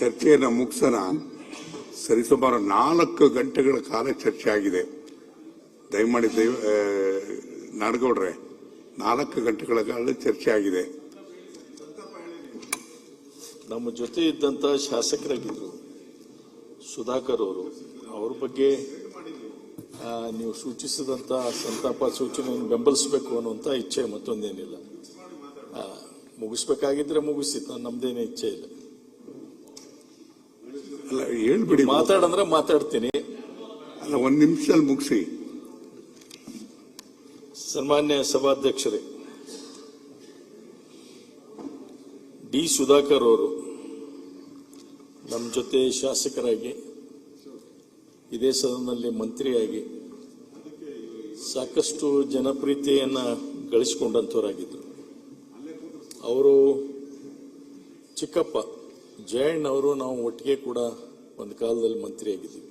ಚರ್ಚೆಯನ್ನು ಮುಗಿಸೋಣ. ಸರಿಸುಮಾರು 4 ಗಂಟೆಗಳ ಕಾಲ ಚರ್ಚೆ ಆಗಿದೆ. ದಯಮಾಡಿ ನಾಡಗೌಡ್ರೆ, 4 ಗಂಟೆಗಳ ಕಾಲ ಚರ್ಚೆ ಆಗಿದೆ. ನಮ್ಮ ಜೊತೆ ಇದ್ದಂತ ಶಾಸಕರಾಗಿದ್ರು ಸುಧಾಕರ್ ಅವರು, ಅವ್ರ ಬಗ್ಗೆ ನೀವು ಸೂಚಿಸಿದಂತ ಸಂತಾಪ ಸೂಚನೆಯನ್ನು ಬೆಂಬಲಿಸಬೇಕು ಅನ್ನುವಂತ ಇಚ್ಛೆ, ಮತ್ತೊಂದೇನಿಲ್ಲ. ಮುಗಿಸ್ಬೇಕಾಗಿದ್ರೆ ಮುಗಿಸಿತ್ತು, ನಮ್ದೇನೇ ಇಚ್ಛೆ ಇಲ್ಲ. ಅಲ್ಲ, ಹೇಳ್ಬಿಡಿ. ಮಾತಾಡಂದ್ರೆ ಮಾತಾಡ್ತೀನಿ. ಅಲ್ಲ, 1 ನಿಮಿಷದಲ್ಲಿ ಮುಗಿಸಿ. ಸನ್ಮಾನ್ಯ ಸಭಾಧ್ಯಕ್ಷರೇ, ಡಿ ಸುಧಾಕರ್ ಅವರು ನಮ್ಮ ಜೊತೆ ಶಾಸಕರಾಗಿ, ಇದೇ ಸದನದಲ್ಲಿ ಮಂತ್ರಿಯಾಗಿ ಸಾಕಷ್ಟು ಜನಪ್ರಿಯತೆಯನ್ನ ಗಳಿಸಿಕೊಂಡಂತವರಾಗಿದ್ದರು. ಅವರು ಚಿಕ್ಕಪ್ಪ ಜಯಣ್ಣ ಅವರು, ನಾವು ಒಟ್ಟಿಗೆ ಕೂಡ ಒಂದು ಕಾಲದಲ್ಲಿ ಮಂತ್ರಿಯಾಗಿದ್ದೀವಿ.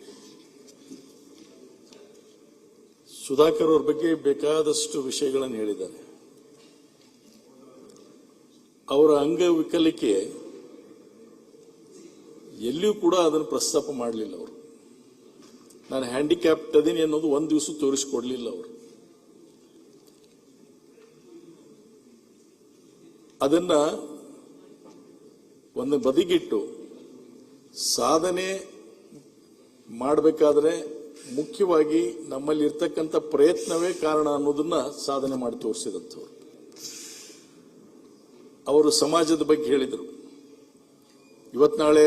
ಸುಧಾಕರ್ ಅವ್ರ ಬಗ್ಗೆ ಬೇಕಾದಷ್ಟು ವಿಷಯಗಳನ್ನು ಹೇಳಿದ್ದಾರೆ. ಅವರ ಅಂಗವಿಕಲಿಕೆ ಎಲ್ಲಿಯೂ ಕೂಡ ಅದನ್ನು ಪ್ರಸ್ತಾಪ ಮಾಡಲಿಲ್ಲ. ಅವರು ನಾನು ಹ್ಯಾಂಡಿಕ್ಯಾಪ್ಟ್ ಅದೀನಿ ಅನ್ನೋದು ಒಂದು ದಿವಸ ತೋರಿಸಿಕೊಡ್ಲಿಲ್ಲ. ಅವರು ಅದನ್ನ ಒಂದು ಬದಿಗಿಟ್ಟು ಸಾಧನೆ ಮಾಡಬೇಕಾದ್ರೆ ಮುಖ್ಯವಾಗಿ ನಮ್ಮಲ್ಲಿ ಇರ್ತಕ್ಕಂಥ ಪ್ರಯತ್ನವೇ ಕಾರಣ ಅನ್ನೋದನ್ನ ಸಾಧನೆ ಮಾಡಿ ತೋರಿಸಿದಂಥವ್ರು. ಅವರು ಸಮಾಜದ ಬಗ್ಗೆ ಹೇಳಿದರು. ಇವತ್ ನಾಳೆ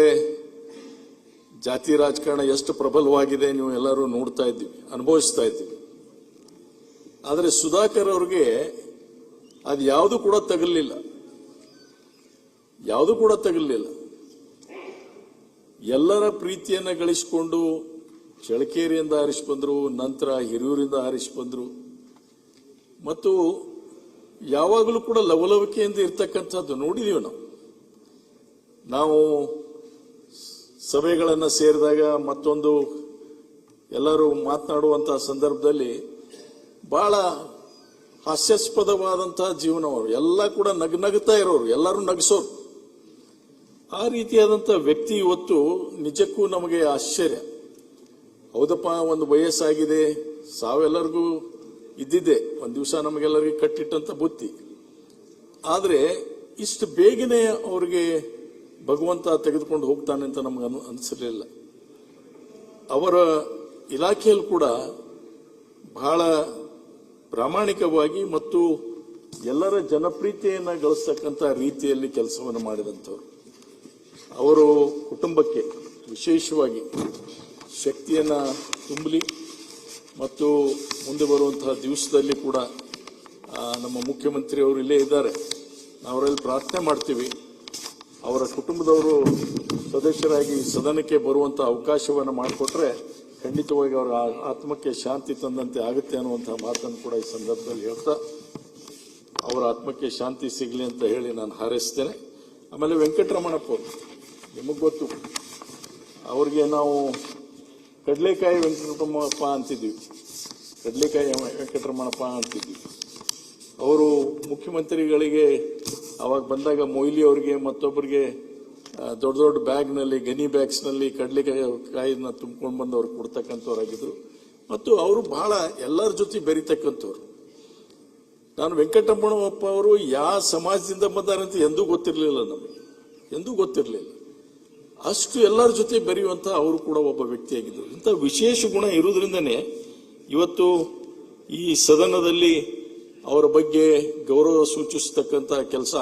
ಜಾತಿ ರಾಜಕಾರಣ ಎಷ್ಟು ಪ್ರಬಲವಾಗಿದೆ ನೀವು ಎಲ್ಲರೂ ನೋಡ್ತಾ ಇದ್ದೀವಿ, ಅನುಭವಿಸ್ತಾ ಇದ್ದೀವಿ. ಆದರೆ ಸುಧಾಕರ್ ಅವ್ರಿಗೆ ಅದು ಯಾವುದು ಕೂಡ ತಗಲಿಲ್ಲ. ಎಲ್ಲರ ಪ್ರೀತಿಯನ್ನ ಗಳಿಸಿಕೊಂಡು ಚಳಕೇರಿಯಿಂದ ಆರಿಸಿ ಬಂದ್ರು, ನಂತರ ಹಿರಿಯೂರಿಂದ ಆರಿಸಿ ಬಂದ್ರು. ಮತ್ತು ಯಾವಾಗಲೂ ಕೂಡ ಲವಲವಿಕೆಯಿಂದ ಇರ್ತಕ್ಕಂಥದ್ದು ನೋಡಿದೀವಿ. ನಾವು ಸಭೆಗಳನ್ನು ಸೇರಿದಾಗ ಮತ್ತೊಂದು ಎಲ್ಲರೂ ಮಾತನಾಡುವಂತಹ ಸಂದರ್ಭದಲ್ಲಿ ಬಹಳ ಹಾಸ್ಯಾಸ್ಪದವಾದಂತಹ ಜೀವನ. ಅವರು ಎಲ್ಲ ಕೂಡ ನಗ್ನಗ್ತಾ ಇರೋರು, ಎಲ್ಲರೂ ನಗಿಸೋರು. ಆ ರೀತಿಯಾದಂತಹ ವ್ಯಕ್ತಿ ಇವತ್ತು ನಿಜಕ್ಕೂ ನಮಗೆ ಆಶ್ಚರ್ಯ. ಹೌದಪ್ಪ, ಒಂದು ವಯಸ್ಸಾಗಿದೆ, ಸಾವೆಲ್ಲರಿಗೂ ಇದ್ದಿದ್ದೆ, ಒಂದು ದಿವಸ ನಮಗೆಲ್ಲರಿಗೂ ಕಟ್ಟಿಟ್ಟಂತ ಬುತ್ತಿ. ಆದರೆ ಇಷ್ಟು ಬೇಗನೆ ಅವ್ರಿಗೆ ಭಗವಂತ ತೆಗೆದುಕೊಂಡು ಹೋಗ್ತಾನೆ ಅಂತ ನಮ್ಗೆ ಅನಿಸಲಿಲ್ಲ. ಅವರ ಇಲಾಖೆಯಲ್ಲಿ ಕೂಡ ಬಹಳ ಪ್ರಾಮಾಣಿಕವಾಗಿ ಮತ್ತು ಎಲ್ಲರ ಜನಪ್ರಿಯತೆಯನ್ನ ಗಳಿಸ್ತಕ್ಕಂಥ ರೀತಿಯಲ್ಲಿ ಕೆಲಸವನ್ನು ಮಾಡಿದಂಥವ್ರು. ಅವರು ಕುಟುಂಬಕ್ಕೆ ವಿಶೇಷವಾಗಿ ಶಕ್ತಿಯನ್ನ ತುಂಬಲಿ ಮತ್ತು ಮುಂದೆ ಬರುವಂತಹ ದಿವಸದಲ್ಲಿ ಕೂಡ ನಮ್ಮ ಮುಖ್ಯಮಂತ್ರಿ ಅವರು ಇಲ್ಲೇ ಇದ್ದಾರೆ, ಅವರಲ್ಲಿ ಪ್ರಾರ್ಥನೆ ಮಾಡ್ತೀವಿ. ಅವರ ಕುಟುಂಬದವರು ಸದಸ್ಯರಾಗಿ ಸದನಕ್ಕೆ ಬರುವಂತ ಅವಕಾಶವನ್ನು ಮಾಡಿಕೊಟ್ರೆ ಖಂಡಿತವಾಗಿ ಅವರ ಆತ್ಮಕ್ಕೆ ಶಾಂತಿ ತಂದಂತೆ ಆಗುತ್ತೆ ಅನ್ನುವಂತಹ ಮಾತನ್ನು ಕೂಡ ಈ ಸಂದರ್ಭದಲ್ಲಿ ಹೇಳ್ತಾ, ಅವರ ಆತ್ಮಕ್ಕೆ ಶಾಂತಿ ಸಿಗಲಿ ಅಂತ ಹೇಳಿ ನಾನು ಹಾರೈಸ್ತೇನೆ. ಆಮೇಲೆ ವೆಂಕಟರಮಣಪ್ಪ ಅವರು, ನಿಮಗೆ ಗೊತ್ತು, ಅವ್ರಿಗೆ ನಾವು ಕಡಲೆಕಾಯಿ ವೆಂಕಟರಮಣಪ್ಪ ಅಂತಿದ್ವಿ. ಅವರು ಮುಖ್ಯಮಂತ್ರಿಗಳಿಗೆ ಅವಾಗ ಬಂದಾಗ ಮೊಯ್ಲಿ ಅವರಿಗೆ ಮತ್ತೊಬ್ಬರಿಗೆ ದೊಡ್ಡ ದೊಡ್ಡ ಬ್ಯಾಗ್ನಲ್ಲಿ, ಗನಿ ಬ್ಯಾಗ್ಸ್ನಲ್ಲಿ ಕಡಲೆಕಾಯಿನ ತುಂಬಿಕೊಂಡು ಬಂದು ಅವ್ರಿಗೆ ಕೊಡ್ತಕ್ಕಂಥವ್ರಾಗಿದ್ರು. ಮತ್ತು ಅವರು ಬಹಳ ಎಲ್ಲರ ಜೊತೆ ಬೆರೀತಕ್ಕಂಥವ್ರು. ನಾನು ವೆಂಕಟರಮಣಪ್ಪ ಅವರು ಯಾವ ಸಮಾಜದಿಂದ ಬಂದಾರಂತ ಎಂದೂ ಗೊತ್ತಿರಲಿಲ್ಲ, ನಮಗೆ ಎಂದೂ ಗೊತ್ತಿರಲಿಲ್ಲ. ಅಷ್ಟು ಎಲ್ಲರ ಜೊತೆ ಬೆರೆಯುವಂತ ಅವರು ಕೂಡ ಒಬ್ಬ ವ್ಯಕ್ತಿಯಾಗಿದ್ದರು. ಇಂಥ ವಿಶೇಷ ಗುಣ ಇರುವುದರಿಂದನೇ ಇವತ್ತು ಈ ಸದನದಲ್ಲಿ ಅವರ ಬಗ್ಗೆ ಗೌರವ ಸೂಚಿಸತಕ್ಕಂಥ ಕೆಲಸ